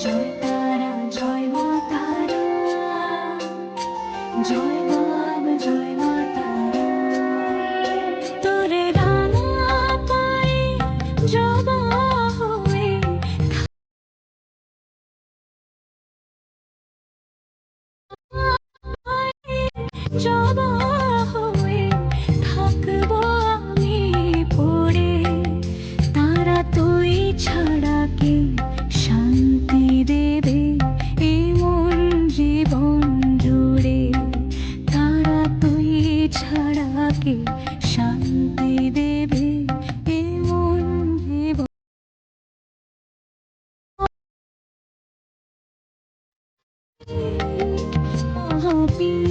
জয় তারা জয় মা তারা, জয় জয় মা তারা। তোরে রাঙা পায়ে জবা হয়ে জবা হয়ে থাকবো আমি পড়ে। তারা তুই ছাড়া কে শান্তি দেবে এমন জীবন জুড়ে। তারা তুই ছাড়া কে শান্তি দেবে এমন জীবন। মহাপীর